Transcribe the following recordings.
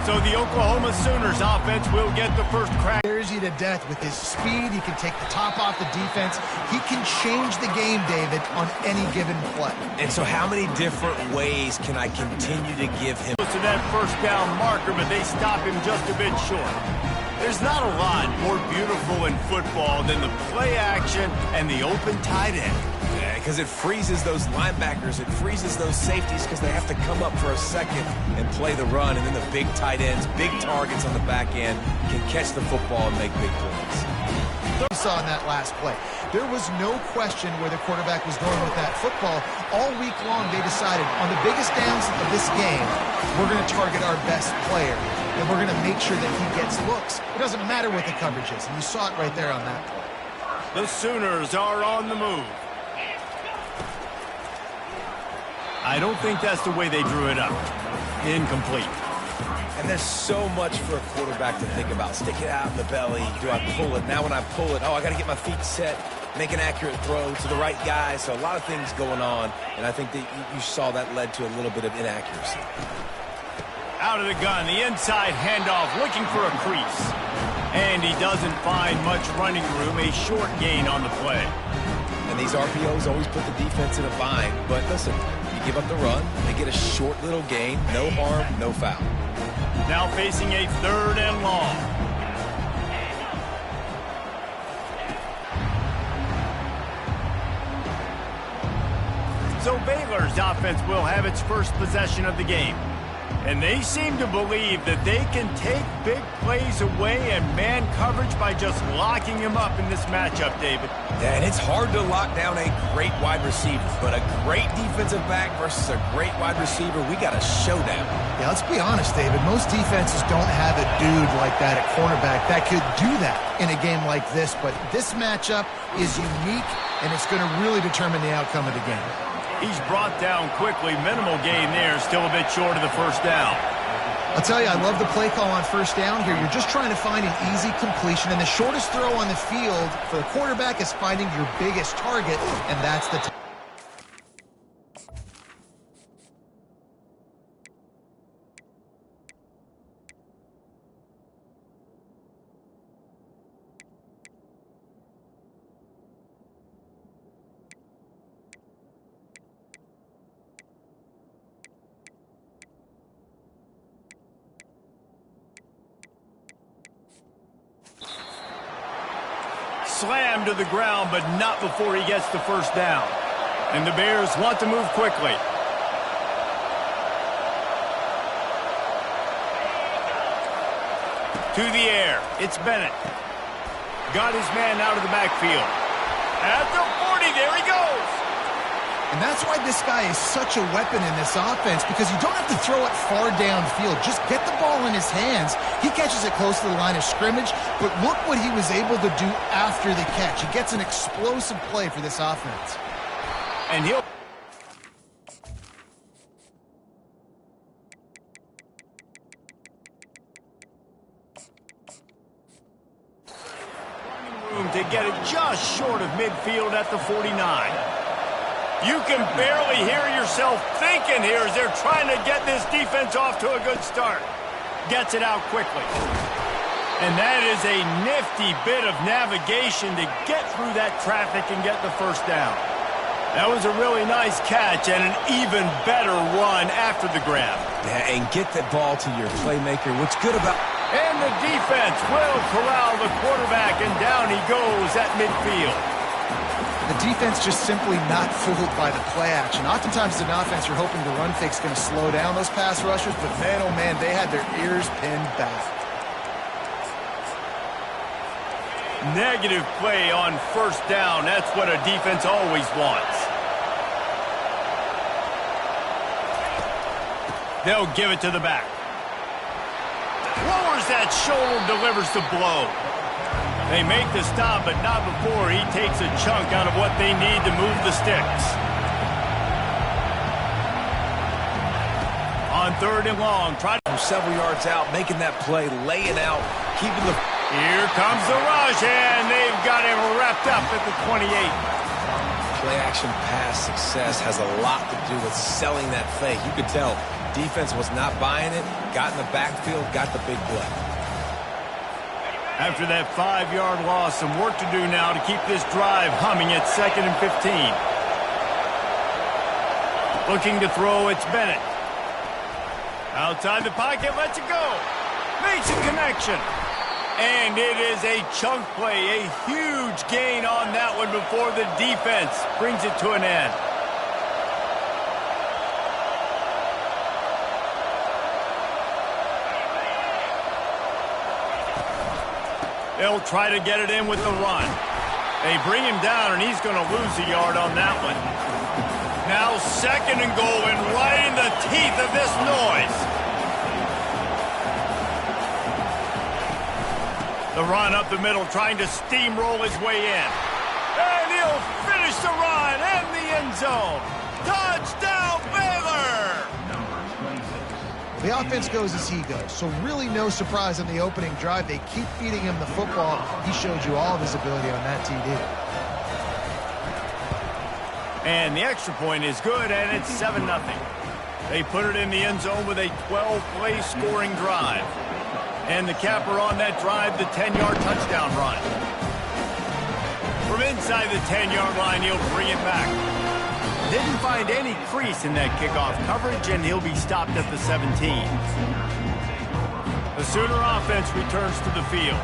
So the Oklahoma Sooners offense will get the first crack. Scares you to death with his speed. He can take the top off the defense. He can change the game, David, on any given play. And so how many different ways can I continue to give him? To that first down marker, but they stop him just a bit short. There's not a lot more beautiful in football than the play action and the open tight end. Yeah, because it freezes those linebackers. It freezes those safeties because they have to come up for a second and play the run. And then the big tight ends, big targets on the back end, can catch the football and make big plays. We saw in that last play. There was no question where the quarterback was going with that football. All week long, they decided on the biggest downs of this game, we're going to target our best player, and we're going to make sure that he gets looks. It doesn't matter what the coverage is, and you saw it right there on that play. The Sooners are on the move. I don't think that's the way they drew it up. Incomplete. And there's so much for a quarterback to think about. Stick it out in the belly. Do I pull it? Now when I pull it, I got to get my feet set, make an accurate throw to the right guy. So a lot of things going on, and I think that you saw that led to a little bit of inaccuracy. Out of the gun, the inside handoff, looking for a crease. And he doesn't find much running room, a short gain on the play. And these RPOs always put the defense in a bind. But listen, you give up the run, they get a short little gain, no harm, no foul. Now facing a 3rd and long. So Baylor's offense will have its first possession of the game. And they seem to believe that they can take big plays away and man coverage by just locking him up in this matchup, David. Yeah, and it's hard to lock down a great wide receiver, but a great defensive back versus a great wide receiver, we got a showdown. Yeah, let's be honest, David. Most defenses don't have a dude like that at cornerback that could do that in a game like this, but this matchup is unique, and it's going to really determine the outcome of the game. He's brought down quickly. Minimal gain there. Still a bit short of the first down. I'll tell you, I love the play call on first down here. You're just trying to find an easy completion, and the shortest throw on the field for the quarterback is finding your biggest target, and that's the Slammed to the ground, but not before he gets the first down. And the Bears want to move quickly. To the air. It's Bennett. Got his man out of the backfield. At the 40, there he goes. And that's why this guy is such a weapon in this offense, because you don't have to throw it far downfield. Just get the ball in his hands. He catches it close to the line of scrimmage, but look what he was able to do after the catch. He gets an explosive play for this offense. And he'll... room to get it just short of midfield at the 49. You can barely hear yourself thinking here as they're trying to get this defense off to a good start. Gets it out quickly. And that is a nifty bit of navigation to get through that traffic and get the first down. That was a really nice catch and an even better run after the grab. Yeah, and get that ball to your playmaker. What's good about... And the defense will corral the quarterback, and down he goes at midfield. The defense just simply not fooled by the play action. Oftentimes, as an offense, you're hoping the run fake's going to slow down those pass rushers, but man, oh man, they had their ears pinned back. Negative play on first down. That's what a defense always wants. They'll give it to the back. Lowers that shoulder, delivers the blow. They make the stop, but not before he takes a chunk out of what they need to move the sticks. On 3rd and long, try from several yards out, making that play, laying out, keeping the... Here comes the rush, and they've got him wrapped up at the 28. Play-action pass success has a lot to do with selling that fake. You could tell defense was not buying it, got in the backfield, got the big play. After that 5-yard loss, some work to do now to keep this drive humming at 2nd and 15. Looking to throw, it's Bennett. Outside the pocket, lets it go. Makes a connection. And it is a chunk play, a huge gain on that one before the defense brings it to an end. They'll try to get it in with the run. They bring him down, and he's going to lose a yard on that one. Now 2nd and goal, and right in the teeth of this noise. The run up the middle, trying to steamroll his way in. And he'll finish the run in the end zone. Touchdown, Baylor! The offense goes as he goes, so really no surprise on the opening drive. They keep feeding him the football. He showed you all of his ability on that TD. And the extra point is good, and it's 7-0. They put it in the end zone with a 12-play scoring drive. And the capper on that drive, the 10-yard touchdown run. From inside the 10-yard line, he'll bring it back. Didn't find any crease in that kickoff coverage, and he'll be stopped at the 17. The Sooner offense returns to the field.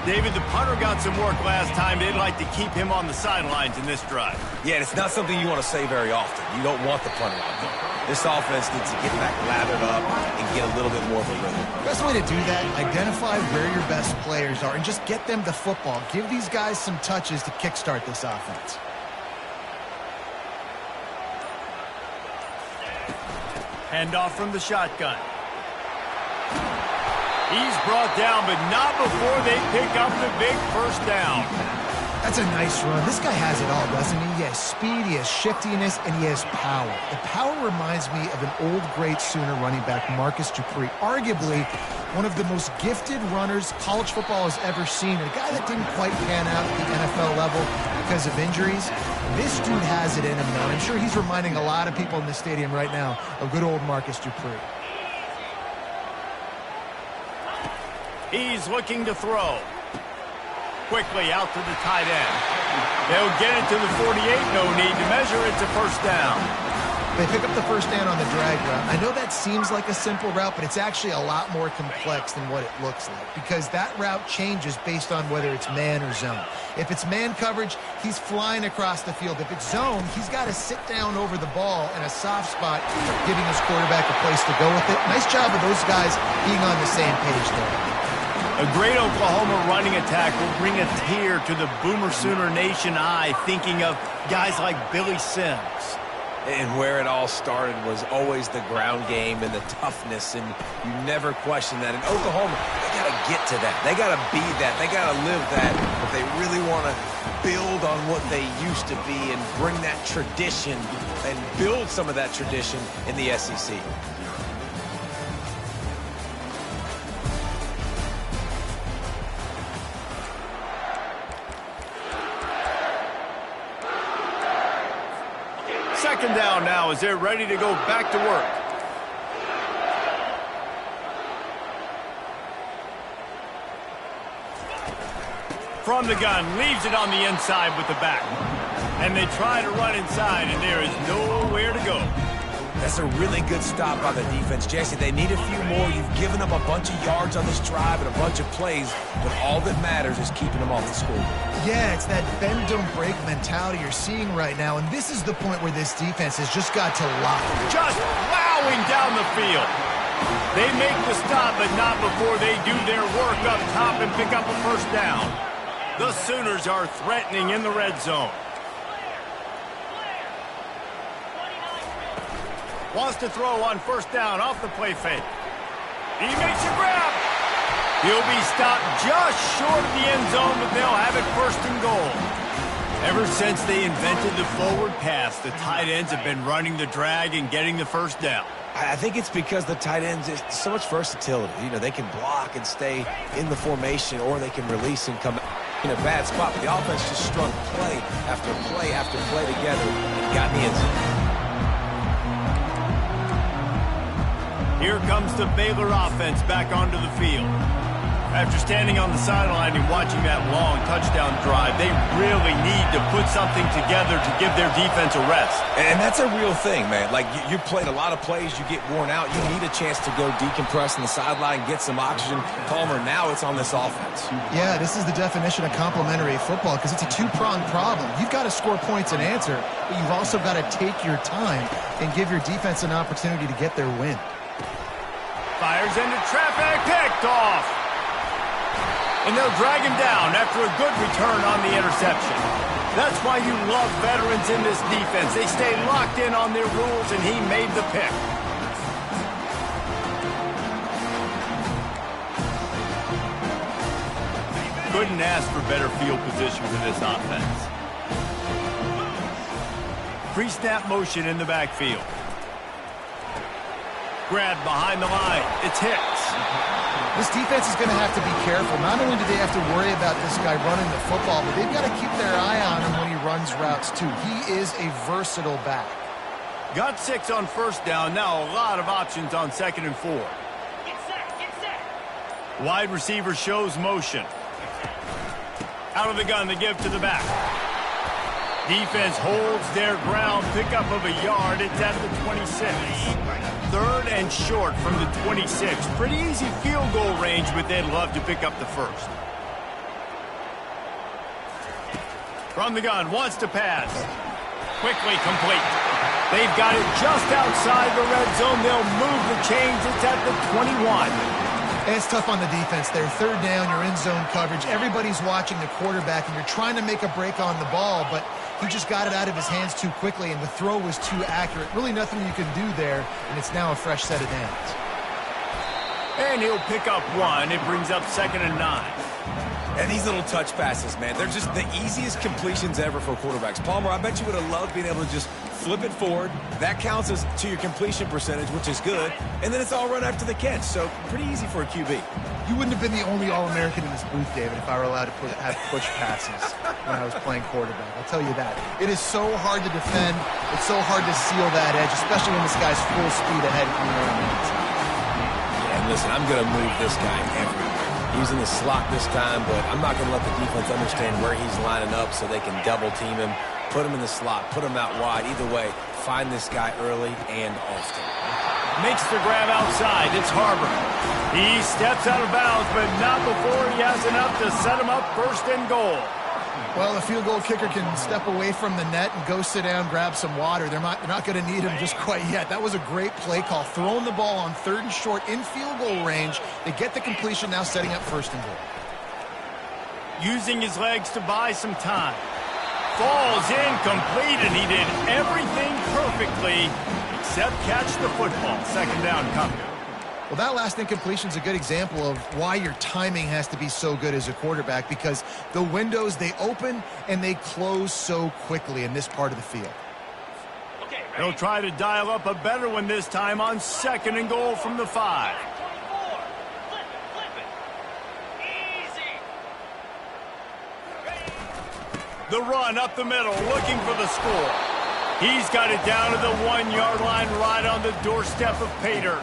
David, the punter got some work last time. They'd like to keep him on the sidelines in this drive. Yeah, it's not something you want to say very often. You don't want the punter out there. This offense needs to get back lathered up and get a little bit more of a rhythm. Best way to do that, identify where your best players are and just get them the football. Give these guys some touches to kickstart this offense. Handoff from the shotgun. He's brought down, but not before they pick up the big first down. That's a nice run. This guy has it all, doesn't he? He has speed, he has shiftiness, and he has power. The power reminds me of an old great Sooner running back, Marcus Dupree. Arguably one of the most gifted runners college football has ever seen. A guy that didn't quite pan out at the NFL level because of injuries. This dude has it in him now. I'm sure he's reminding a lot of people in the stadium right now of good old Marcus Dupree. He's looking to throw. Quickly out to the tight end. They'll get it to the 48. No need to measure. It's a first down. They pick up the first down on the drag route. I know that seems like a simple route, but it's actually a lot more complex than what it looks like because that route changes based on whether it's man or zone. If it's man coverage, he's flying across the field. If it's zone, he's got to sit down over the ball in a soft spot, giving his quarterback a place to go with it. Nice job of those guys being on the same page there. A great Oklahoma running attack will bring a tear to the Boomer Sooner Nation eye, thinking of guys like Billy Sims. And where it all started was always the ground game and the toughness, and you never question that. In Oklahoma, they got to get to that. They got to be that. They got to live that. But they really want to build on what they used to be and bring that tradition and build some of that tradition in the SEC. Second down now as they're ready to go back to work. From the gun, leaves it on the inside with the back. And they try to run inside, and there is nowhere to go. That's a really good stop by the defense. Jesse, they need a few more. You've given them a bunch of yards on this drive and a bunch of plays, but all that matters is keeping them off the scoreboard. Yeah, it's that bend, don't break mentality you're seeing right now, and this is the point where this defense has just got to lock. Just plowing down the field. They make the stop, but not before they do their work up top and pick up a first down. The Sooners are threatening in the red zone. Wants to throw on first down off the play fake. He makes a grab. He'll be stopped just short of the end zone, but they'll have it first and goal. Ever since they invented the forward pass, the tight ends have been running the drag and getting the first down. I think it's because the tight ends, is so much versatility. You know, they can block and stay in the formation, or they can release and come in a bad spot. But the offense just strung play after play after play together and got in the end zone. Here comes the Baylor offense back onto the field. After standing on the sideline and watching that long touchdown drive, they really need to put something together to give their defense a rest. And that's a real thing, man. Like, you played a lot of plays, you get worn out, you need a chance to go decompress on the sideline, get some oxygen. Palmer, now it's on this offense. Yeah, this is the definition of complementary football because it's a two-pronged problem. You've got to score points and answer, but you've also got to take your time and give your defense an opportunity to get their win. Fires into traffic, picked off. And they'll drag him down after a good return on the interception. That's why you love veterans in this defense. They stay locked in on their rules, and he made the pick. Couldn't ask for better field position for this offense. Pre-snap motion in the backfield. Grab behind the line. It's Hicks. This defense is going to have to be careful. Not only do they have to worry about this guy running the football, but they've got to keep their eye on him when he runs routes, too. He is a versatile back. Got 6 on first down. Now a lot of options on 2nd and 4. Get set. Wide receiver shows motion. Out of the gun to give to the back. Defense holds their ground. Pickup of a yard. It's at the 26. 3rd and short from the 26. Pretty easy field goal range, but they'd love to pick up the first. From the gun, wants to pass. Quickly complete. They've got it just outside the red zone. They'll move the chains. It's at the 21. And it's tough on the defense there. 3rd down, you're in zone coverage. Everybody's watching the quarterback, and you're trying to make a break on the ball, but he just got it out of his hands too quickly, and the throw was too accurate. Really nothing you can do there, and it's now a fresh set of downs. And he'll pick up 1. It brings up 2nd and 9. And these little touch passes, man, they're just the easiest completions ever for quarterbacks. Palmer, I bet you would have loved being able to just flip it forward. That counts as to your completion percentage, which is good. And then it's all run after the catch, so pretty easy for a QB. You wouldn't have been the only All-American in this booth, David, if I were allowed to have push passes when I was playing quarterback. I'll tell you that. It is so hard to defend. It's so hard to seal that edge, especially when this guy's full speed ahead from your own hands. Yeah, and listen, I'm going to move this guy everywhere. He's in the slot this time, but I'm not going to let the defense understand where he's lining up so they can double team him, put him in the slot, put him out wide. Either way, find this guy early and often. Makes the grab outside. It's Harbor. He steps out of bounds, but not before he has enough to set him up 1st and goal. Well, the field goal kicker can step away from the net and go sit down, grab some water. They're not going to need him just quite yet. That was a great play call. Throwing the ball on 3rd and short in field goal range. They get the completion, now setting up 1st and goal. Using his legs to buy some time. Falls incomplete, and he did everything perfectly except catch the football. 2nd down coming. Well, that last incompletion is a good example of why your timing has to be so good as a quarterback, because the windows, they open and they close so quickly in this part of the field. He'll try to dial up a better one this time on 2nd and goal from the 5. Flip it. Easy. The run up the middle, looking for the score. He's got it down to the 1-yard line, right on the doorstep of Pater.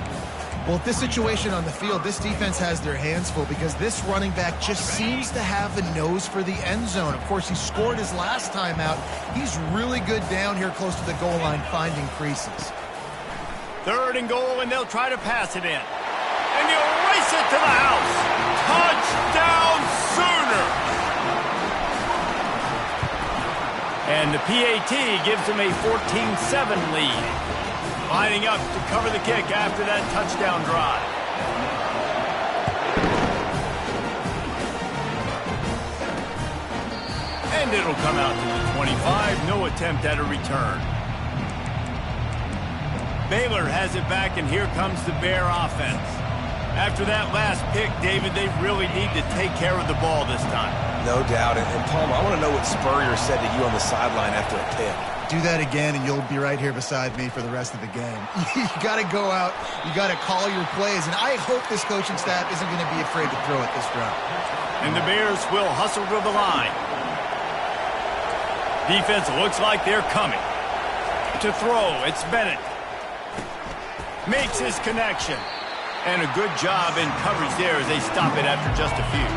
Well, at this situation on the field, this defense has their hands full because this running back just seems to have a nose for the end zone. Of course, he scored his last time out. He's really good down here close to the goal line, finding creases. 3rd and goal, and they'll try to pass it in. And he'll race it to the house. Touchdown, Sooner! And the PAT gives him a 14-7 lead. Lining up to cover the kick after that touchdown drive. And it'll come out to the 25. No attempt at a return. Baylor has it back, and here comes the Bear offense. After that last pick, David, they really need to take care of the ball this time. No doubt. And Palmer, I want to know what Spurrier said to you on the sideline after a pick. Do that again, and you'll be right here beside me for the rest of the game. You got to go out. You got to call your plays, and I hope this coaching staff isn't going to be afraid to throw it this route. And the Bears will hustle to the line. Defense looks like they're coming. To throw, it's Bennett. Makes his connection. And a good job in coverage there as they stop it after just a few.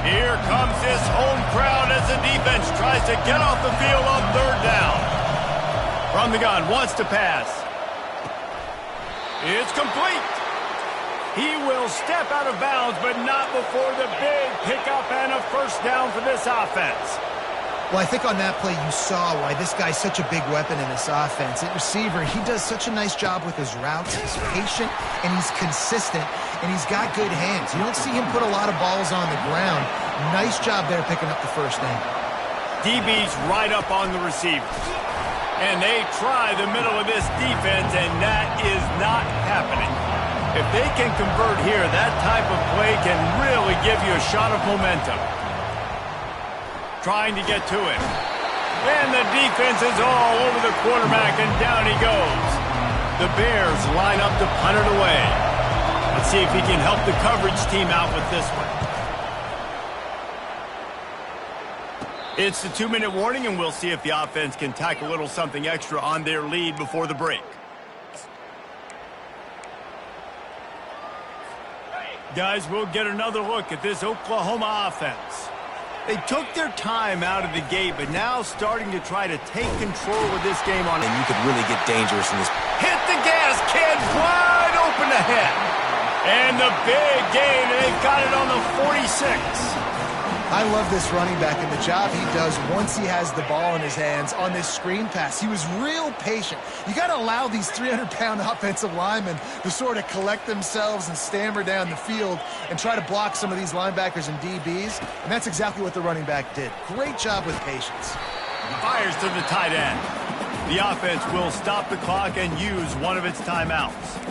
Here comes this home crowd as the defense tries to get off the field on third down. From the gun, wants to pass. It's complete. He will step out of bounds, but not before the big pickup and a first down for this offense. Well, I think on that play you saw why this guy's such a big weapon in this offense. At receiver, he does such a nice job with his routes. He's patient, and he's consistent, and he's got good hands. You don't see him put a lot of balls on the ground. Nice job there picking up the first down. DB's right up on the receivers. And they try the middle of this defense, and that is not happening. If they can convert here, that type of play can really give you a shot of momentum. Trying to get to him. And the defense is all over the quarterback, and down he goes. The Bears line up to punt it away. Let's see if he can help the coverage team out with this one. It's the 2-minute warning, and we'll see if the offense can tack a little something extra on their lead before the break. Guys, we'll get another look at this Oklahoma offense. They took their time out of the gate, but now starting to try to take control of this game on it. And you could really get dangerous in this. Hit the gas, kid, wide open ahead. And the big gain, and they've got it on the 46. I love this running back and the job he does once he has the ball in his hands on this screen pass. He was real patient. You got to allow these 300-pound offensive linemen to sort of collect themselves and stammer down the field and try to block some of these linebackers and DBs, and that's exactly what the running back did. Great job with patience. Fires to the tight end. The offense will stop the clock and use one of its timeouts.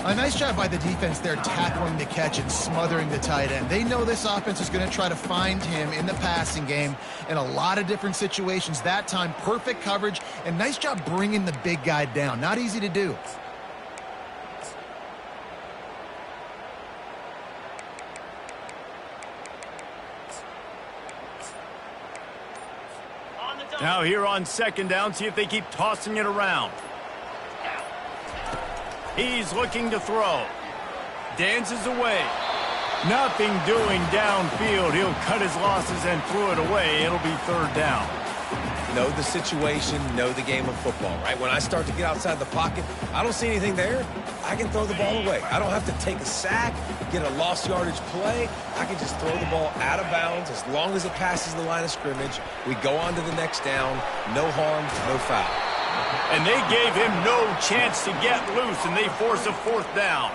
A nice job by the defense there tackling the catch and smothering the tight end. They know this offense is going to try to find him in the passing game in a lot of different situations. That time, perfect coverage, and nice job bringing the big guy down. Not easy to do. Now here on second down, see if they keep tossing it around. He's looking to throw. Dances away. Nothing doing downfield. He'll cut his losses and throw it away. It'll be third down. Know the situation, know the game of football, right? When I start to get outside the pocket, I don't see anything there, I can throw the ball away. I don't have to take a sack, get a lost yardage play. I can just throw the ball out of bounds as long as it passes the line of scrimmage. We go on to the next down. No harm, no foul. And they gave him no chance to get loose, and they force a fourth down.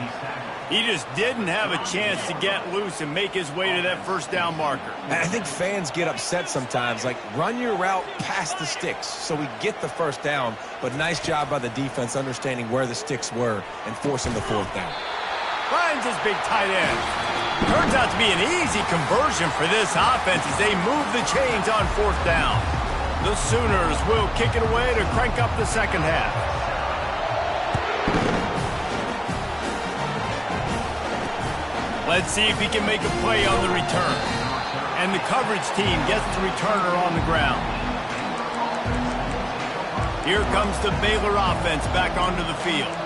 He just didn't have a chance to get loose and make his way to that first down marker. I think fans get upset sometimes, like run your route past the sticks so we get the first down, but nice job by the defense understanding where the sticks were and forcing the fourth down. Finds his big tight end. Turns out to be an easy conversion for this offense as they move the chains on fourth down. The Sooners will kick it away to crank up the second half. Let's see if he can make a play on the return. And the coverage team gets the returner on the ground. Here comes the Baylor offense back onto the field.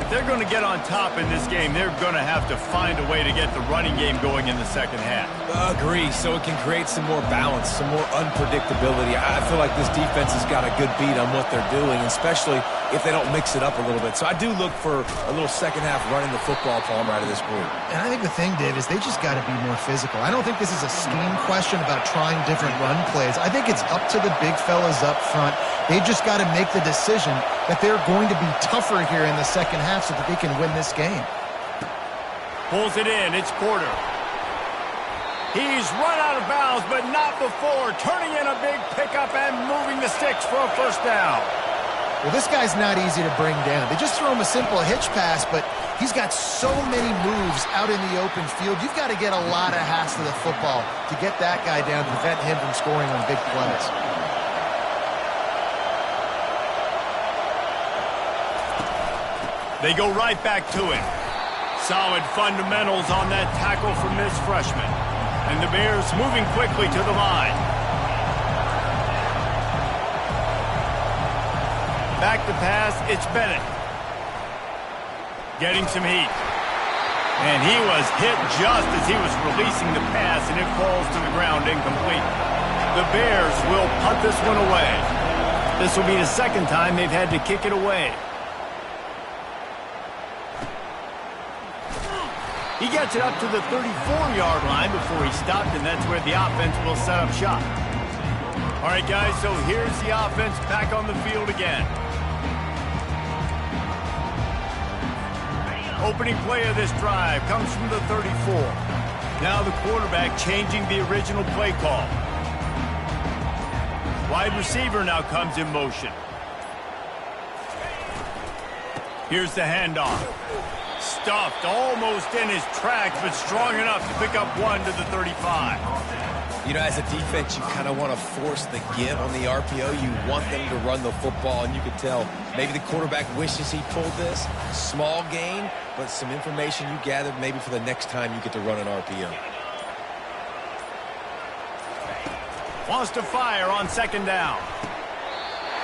If they're going to get on top in this game, they're going to have to find a way to get the running game going in the second half. Agree, so it can create some more balance, some more unpredictability. I feel like this defense has got a good beat on what they're doing, especially if they don't mix it up a little bit. So I do look for a little second half running the football palm out of this group. And I think the thing, Dave, is they just got to be more physical. I don't think this is a scheme question about trying different run plays. I think it's up to the big fellas up front. They just got to make the decision that they're going to be tougher here in the second half so that they can win this game. Pulls it in. It's Porter. He's run out of bounds, but not before turning in a big pickup and moving the sticks for a first down. Well, this guy's not easy to bring down. They just throw him a simple hitch pass, but he's got so many moves out in the open field. You've got to get a lot of hats to the football to get that guy down to prevent him from scoring on big plays. They go right back to him. Solid fundamentals on that tackle from this freshman. And the Bears moving quickly to the line. Back to pass, it's Bennett. Getting some heat. And he was hit just as he was releasing the pass, and it falls to the ground incomplete. The Bears will punt this one away. This will be the second time they've had to kick it away. He gets it up to the 34-yard line before he stopped, and that's where the offense will set up shop. All right, guys, so here's the offense back on the field again. Opening play of this drive comes from the 34. Now the quarterback changing the original play call. Wide receiver now comes in motion. Here's the handoff. Stuffed almost in his tracks, but strong enough to pick up one to the 35. You know, as a defense, you kind of want to force the give on the RPO. You want them to run the football, and you can tell maybe the quarterback wishes he pulled this. Small gain, but some information you gathered maybe for the next time you get to run an RPO. Wants to fire on second down.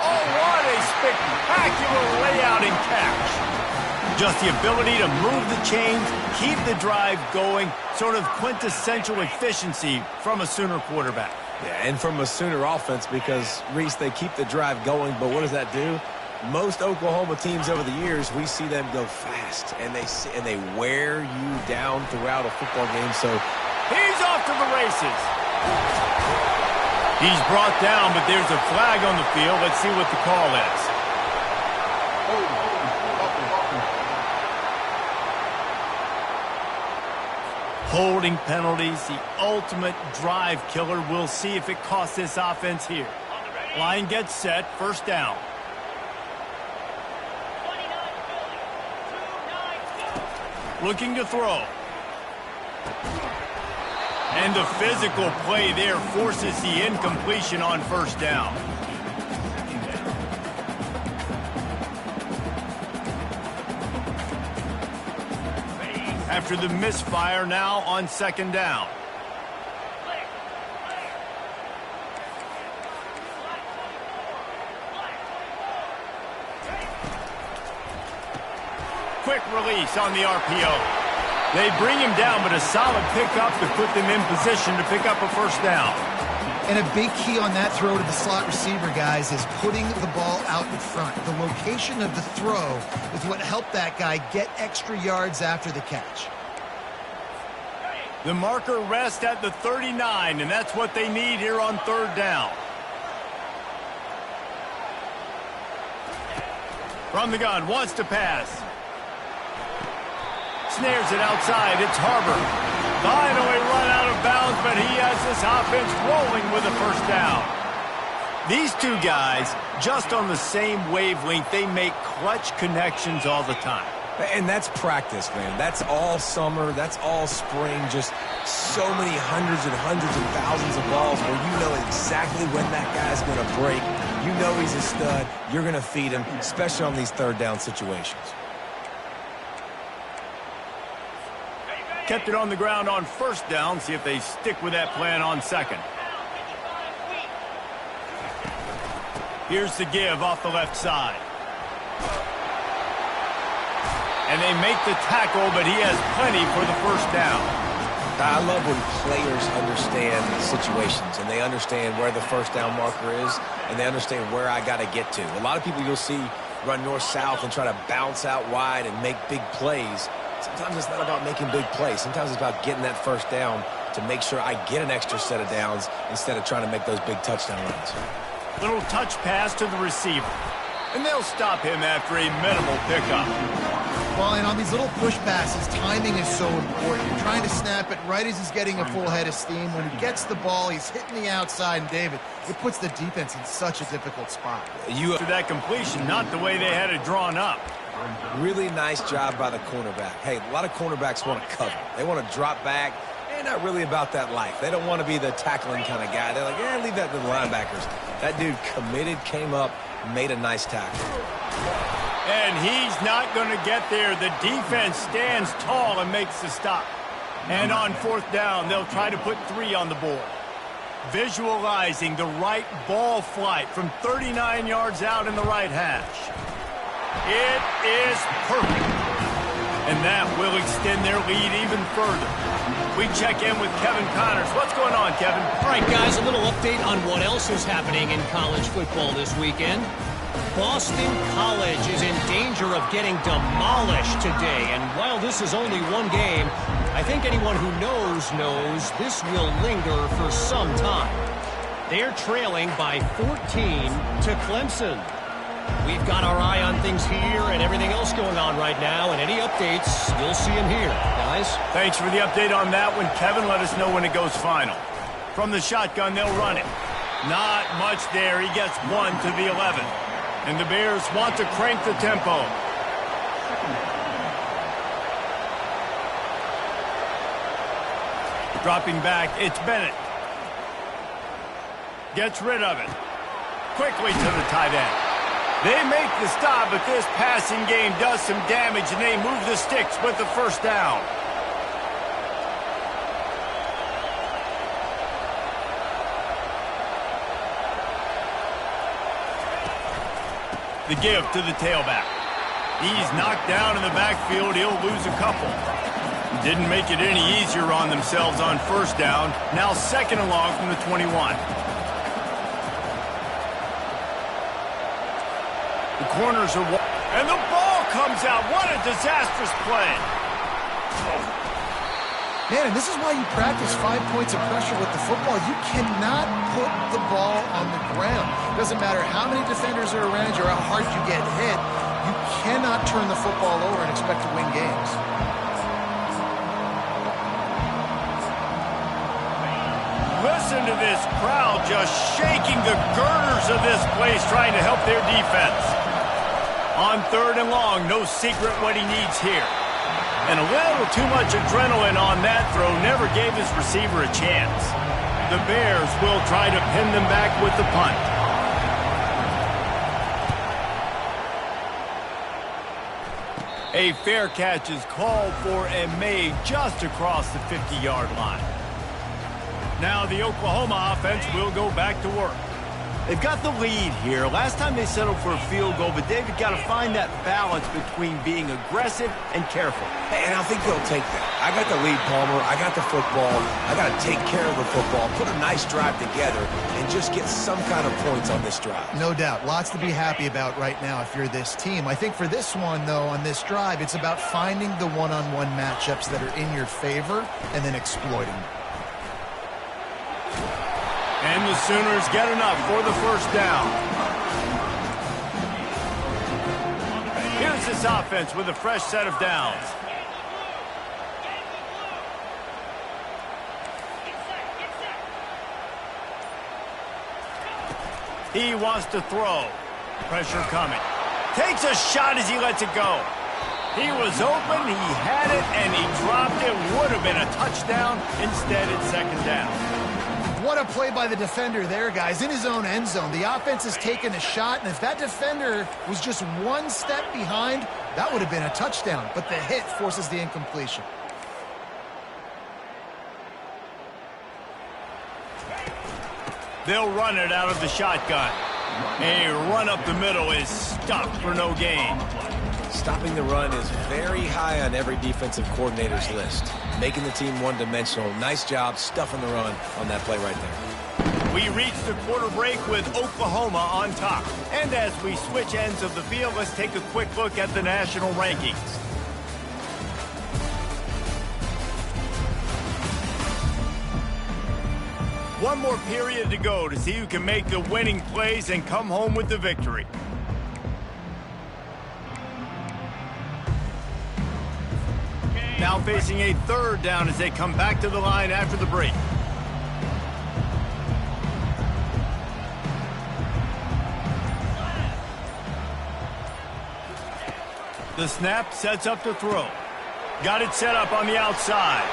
Oh, what a spectacular layout and catch. Just the ability to move the chains, keep the drive going, sort of quintessential efficiency from a Sooner quarterback. Yeah, and from a Sooner offense because, Reese, they keep the drive going, but what does that do? Most Oklahoma teams over the years, we see them go fast, and they wear you down throughout a football game. So he's off to the races. He's brought down, but there's a flag on the field. Let's see what the call is. Holding penalties, the ultimate drive killer. We'll see if it costs this offense here. Line gets set, first down. Looking to throw. And the physical play there forces the incompletion on first down. After the misfire, now on second down. Quick release on the RPO. They bring him down, but a solid pickup to put them in position to pick up a first down. And a big key on that throw to the slot receiver, guys, is putting the ball out in front. The location of the throw is what helped that guy get extra yards after the catch. The marker rests at the 39, and that's what they need here on third down. From the gun, wants to pass. Snares it outside, it's Harbor. Finally run out of bounds, but he has this offense rolling with a first down. These two guys, just on the same wavelength, they make clutch connections all the time. And that's practice, man. That's all summer. That's all spring. Just so many hundreds and thousands of balls where you know exactly when that guy's going to break. You know he's a stud. You're going to feed him, especially on these third down situations. Kept it on the ground on first down. See if they stick with that plan on second. Here's the give off the left side. And they make the tackle, but he has plenty for the first down. I love when players understand situations and they understand where the first down marker is and they understand where I got to get to. A lot of people you'll see run north-south and try to bounce out wide and make big plays. Sometimes it's not about making big plays. Sometimes it's about getting that first down to make sure I get an extra set of downs instead of trying to make those big touchdown runs. Little touch pass to the receiver. And they'll stop him after a minimal pickup. Well, and on these little push passes, timing is so important. You're trying to snap it right as he's getting a full head of steam. When he gets the ball, he's hitting the outside, and David, it puts the defense in such a difficult spot. To that completion, not the way they had it drawn up. Really nice job by the cornerback. Hey, a lot of cornerbacks want to cover. They want to drop back. They're not really about that life. They don't want to be the tackling kind of guy. They're like, yeah, leave that to the linebackers. That dude committed, came up, made a nice tackle. And he's not going to get there. The defense stands tall and makes the stop. And on fourth down, they'll try to put 3 on the board. Visualizing the right ball flight from 39 yards out in the right hash. It is perfect. And that will extend their lead even further. We check in with Kevin Connors. What's going on, Kevin? All right, guys, a little update on what else is happening in college football this weekend. Boston College is in danger of getting demolished today. And while this is only one game, I think anyone who knows this will linger for some time. They're trailing by 14 to Clemson. We've got our eye on things here and everything else going on right now, and any updates, you'll see them here, guys. Thanks for the update on that one, Kevin. Let us know when it goes final. From the shotgun, they'll run it. Not much there. He gets 1 to the 11. And the Bears want to crank the tempo. Dropping back, it's Bennett. Gets rid of it. Quickly to the tight end. They make the stop, but this passing game does some damage, and they move the sticks with the first down. The give to the tailback. He's knocked down in the backfield. He'll lose a couple. Didn't make it any easier on themselves on first down. Now second and long from the 21. The corners are... And the ball comes out. What a disastrous play. Man, and this is why you practice 5 points of pressure with the football. You cannot put the ball on the ground. Doesn't matter how many defenders are around you or how hard you get hit. You cannot turn the football over and expect to win games. Listen to this crowd just shaking the girders of this place trying to help their defense. On third and long, no secret what he needs here. And a little too much adrenaline on that throw never gave his receiver a chance. The Bears will try to pin them back with the punt. A fair catch is called for and made just across the 50-yard line. Now the Oklahoma offense will go back to work. They've got the lead here. Last time they settled for a field goal, but David got to find that balance between being aggressive and careful. Hey, and I think they'll take that. I got the lead, Palmer. I got the football. I got to take care of the football, put a nice drive together, and just get some kind of points on this drive. No doubt. Lots to be happy about right now if you're this team. I think for this one, though, on this drive, it's about finding the one-on-one matchups that are in your favor and then exploiting them. And the Sooners get enough for the first down. Here's this offense with a fresh set of downs. He wants to throw. Pressure coming. Takes a shot as he lets it go. He was open, he had it, and he dropped it. Would have been a touchdown. Instead, it's second down. What a play by the defender there, guys, in his own end zone. The offense has taken a shot, and if that defender was just one step behind, that would have been a touchdown. But the hit forces the incompletion. They'll run it out of the shotgun. A run up the middle is stopped for no gain. Stopping the run is very high on every defensive coordinator's list. Making the team one-dimensional. Nice job stuffing the run on that play right there. We reach the quarter break with Oklahoma on top. And as we switch ends of the field, let's take a quick look at the national rankings. One more period to go to see who can make the winning plays and come home with the victory. Now facing a third down as they come back to the line after the break. The snap sets up the throw. Got it set up on the outside.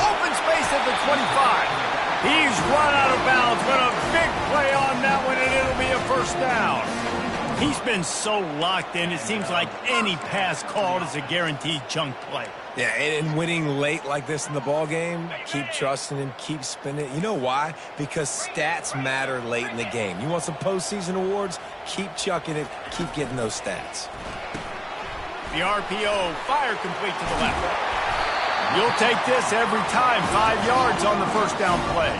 Open space at the 25. He's run out of bounds, but a big play on that one, and it'll be a first down. He's been so locked in, it seems like any pass called is a guaranteed chunk play. Yeah, and winning late like this in the ball game, keep trusting him, keep spinning. You know why? Because stats matter late in the game. You want some postseason awards? Keep chucking it, keep getting those stats. The RPO, fire complete to the left. You'll take this every time. 5 yards on the first down play.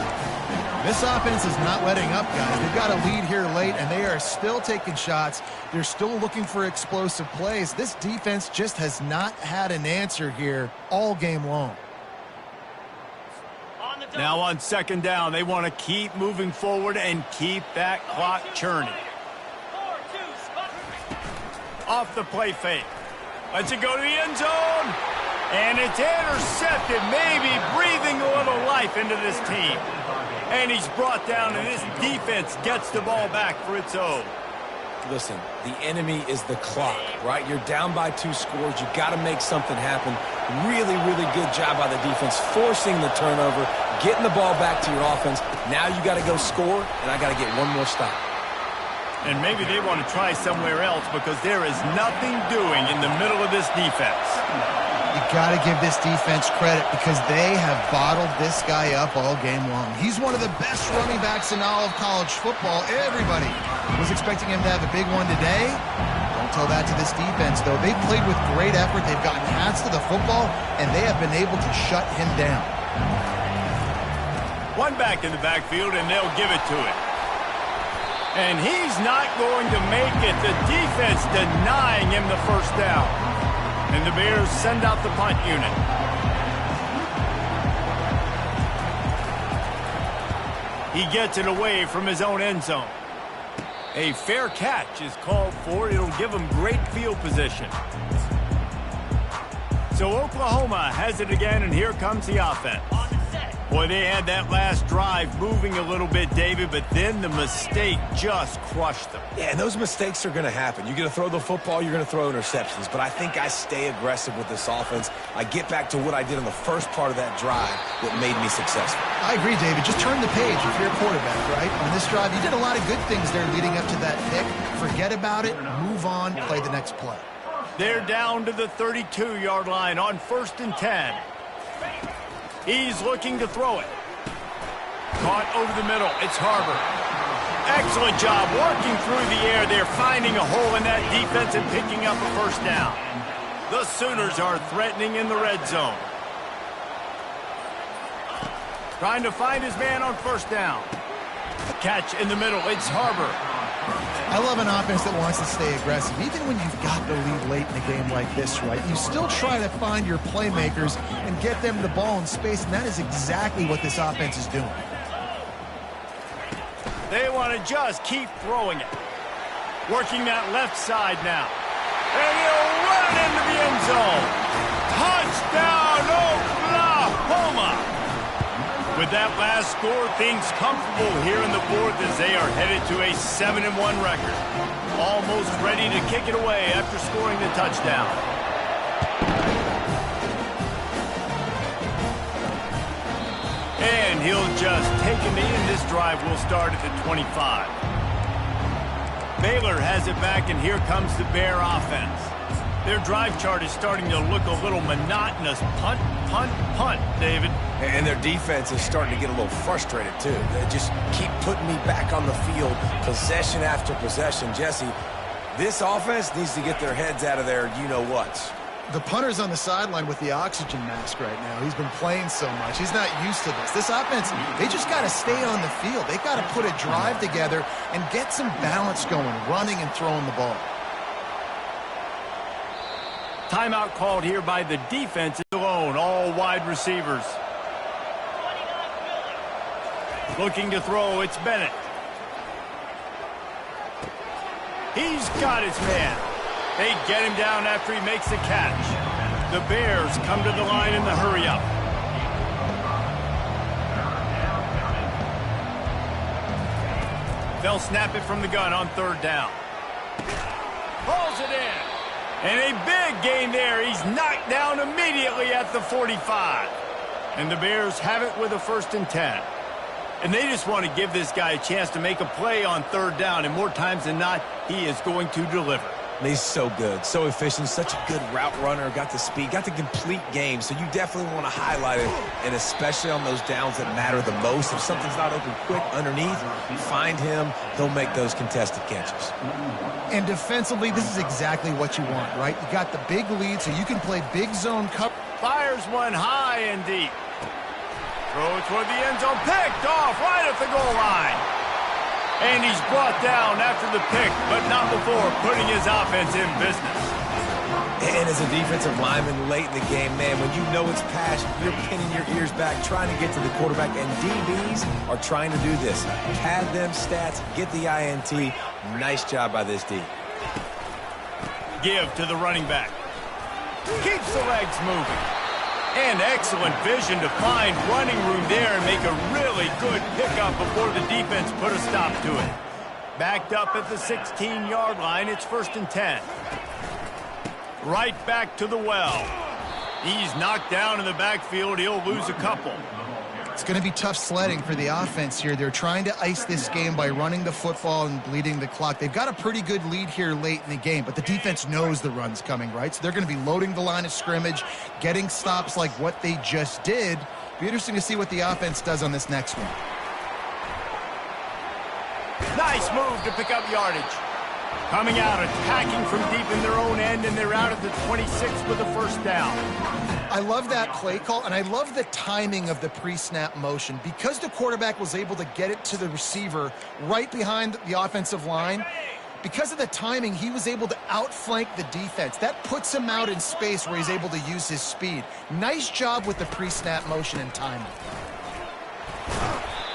This offense is not letting up, guys. They've got a lead here late, and they are still taking shots. They're still looking for explosive plays. This defense just has not had an answer here all game long. Now on second down, they want to keep moving forward and keep that clock churning. Off the play fake. Lets it go to the end zone. And it's intercepted, maybe breathing a little life into this team. And he's brought down, and this defense gets the ball back for its own. Listen, the enemy is the clock, right? You're down by 2 scores. You got to make something happen. Really, really good job by the defense, forcing the turnover, getting the ball back to your offense. Now you got to go score, and I got to get one more stop. And maybe they want to try somewhere else because there is nothing doing in the middle of this defense. You got to give this defense credit because they have bottled this guy up all game long. He's one of the best running backs in all of college football. Everybody was expecting him to have a big one today. Don't tell that to this defense, though. They've played with great effort. They've gotten hands to the football, and they have been able to shut him down. One back in the backfield, and they'll give it to him. And he's not going to make it. The defense denying him the first down. And the Bears send out the punt unit. He gets it away from his own end zone. A fair catch is called for. It'll give him great field position. So Oklahoma has it again, and here comes the offense. Boy, they had that last drive moving a little bit, David, but then the mistake just crushed them. Yeah, and those mistakes are going to happen. You're going to throw the football, you're going to throw interceptions. But I think I stay aggressive with this offense. I get back to what I did on the first part of that drive that made me successful. I agree, David. Just turn the page if you're a quarterback, right? On this drive, you did a lot of good things there leading up to that pick. Forget about it, move on, play the next play. They're down to the 32-yard line on 1st and 10. He's looking to throw it. Caught over the middle. It's Harbor. Excellent job working through the air. They're finding a hole in that defense and picking up a first down. The Sooners are threatening in the red zone. Trying to find his man on first down. Catch in the middle. It's Harbor. I love an offense that wants to stay aggressive. Even when you've got the lead late in a game like this, right, you still try to find your playmakers and get them the ball in space, and that is exactly what this offense is doing. They want to just keep throwing it. Working that left side now. And he'll run into the end zone. Touchdown, Oklahoma! With that last score, things comfortable here in the 4th as they are headed to a 7-1 record. Almost ready to kick it away after scoring the touchdown. And he'll just take a knee, and this drive will start at the 25. Baylor has it back, and here comes the Bear offense. Their drive chart is starting to look a little monotonous. Punt, punt, punt, David. And their defense is starting to get a little frustrated, too. They just keep putting me back on the field, possession after possession. Jesse, this offense needs to get their heads out of their you-know-whats. The punter's on the sideline with the oxygen mask right now. He's been playing so much. He's not used to this. This offense, they just got to stay on the field. They've got to put a drive together and get some balance going, running and throwing the ball. Timeout called here by the defense alone, all wide receivers. Looking to throw, it's Bennett. He's got his man. They get him down after he makes the catch. The Bears come to the line in the hurry-up. They'll snap it from the gun on 3rd down. Pulls it in. And a big gain there. He's knocked down immediately at the 45. And the Bears have it with a 1st and 10. And they just want to give this guy a chance to make a play on 3rd down. And more times than not, he is going to deliver. He's so good, so efficient, such a good route runner, got the speed, got the complete game. So you definitely want to highlight it, and especially on those downs that matter the most. If something's not open quick underneath, find him. He'll make those contested catches. And defensively, this is exactly what you want, right? You got the big lead, so you can play big zone cover. Fires one high and deep. Throw toward the end zone, picked off right at the goal line. And he's brought down after the pick, but not before putting his offense in business. And as a defensive lineman late in the game, man, when you know it's passed, you're pinning your ears back, trying to get to the quarterback, and DBs are trying to do this. Pad them stats, get the INT. Nice job by this D. Give to the running back. Keeps the legs moving. And excellent vision to find running room there and make a really good pickup before the defense put a stop to it. Backed up at the 16-yard line, it's 1st and 10. Right back to the well. He's knocked down in the backfield. He'll lose a couple. It's going to be tough sledding for the offense here. They're trying to ice this game by running the football and bleeding the clock. They've got a pretty good lead here late in the game, but the defense knows the run's coming, right? So they're going to be loading the line of scrimmage, getting stops like what they just did. Be interesting to see what the offense does on this next one. Nice move to pick up yardage. Coming out, attacking from deep in their own end, and they're out at the 26 with a 1st down. I love that play call, and I love the timing of the pre-snap motion. Because the quarterback was able to get it to the receiver right behind the offensive line, because of the timing, he was able to outflank the defense. That puts him out in space where he's able to use his speed. Nice job with the pre-snap motion and timing.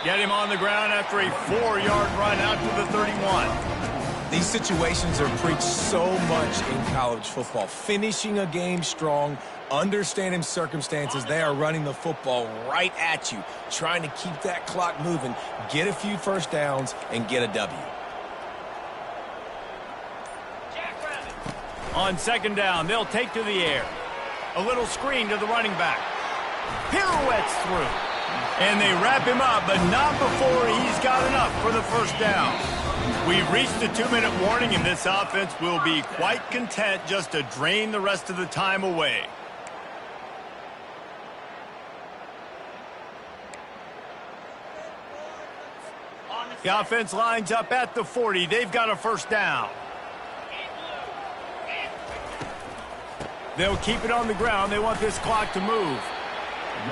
Get him on the ground after a 4-yard run out to the 31. These situations are preached so much in college football. Finishing a game strong, understanding circumstances. They are running the football right at you, trying to keep that clock moving, get a few 1st downs, and get a W. On 2nd down, they'll take to the air. A little screen to the running back. Pirouettes through. And they wrap him up, but not before he's got enough for the 1st down. We've reached a 2-minute warning, and this offense will be quite content just to drain the rest of the time away. The offense lines up at the 40. They've got a 1st down. They'll keep it on the ground. They want this clock to move.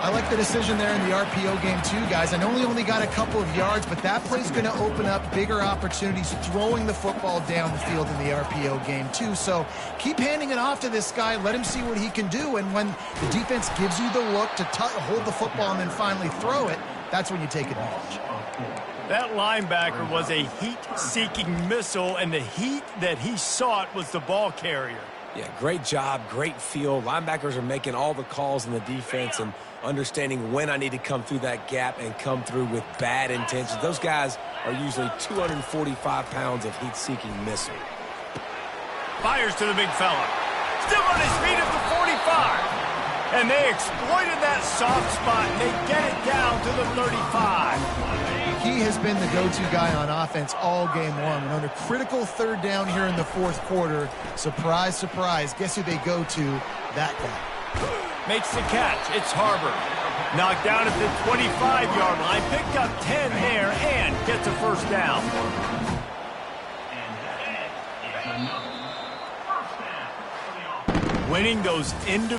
I like the decision there in the RPO game too, guys. I know he only got a couple of yards, but that play's going to open up bigger opportunities throwing the football down the field in the RPO game too. So keep handing it off to this guy. Let him see what he can do. And when the defense gives you the look to hold the football and then finally throw it, that's when you take advantage. That linebacker was a heat-seeking missile, and the heat that he sought was the ball carrier. Yeah, great job, great feel. Linebackers are making all the calls in the defense and understanding when I need to come through that gap and come through with bad intentions. Those guys are usually 245 pounds of heat-seeking missile. Fires to the big fella. Still on his feet at the 45. And they exploited that soft spot, and they get it down to the 35. He has been the go-to guy on offense all game long. And under critical 3rd down here in the 4th quarter, surprise, surprise, guess who they go to? That guy. Makes the catch. It's Harbor. Knocked down at the 25-yard line. Picked up 10 there and gets a 1st down. Winning those individual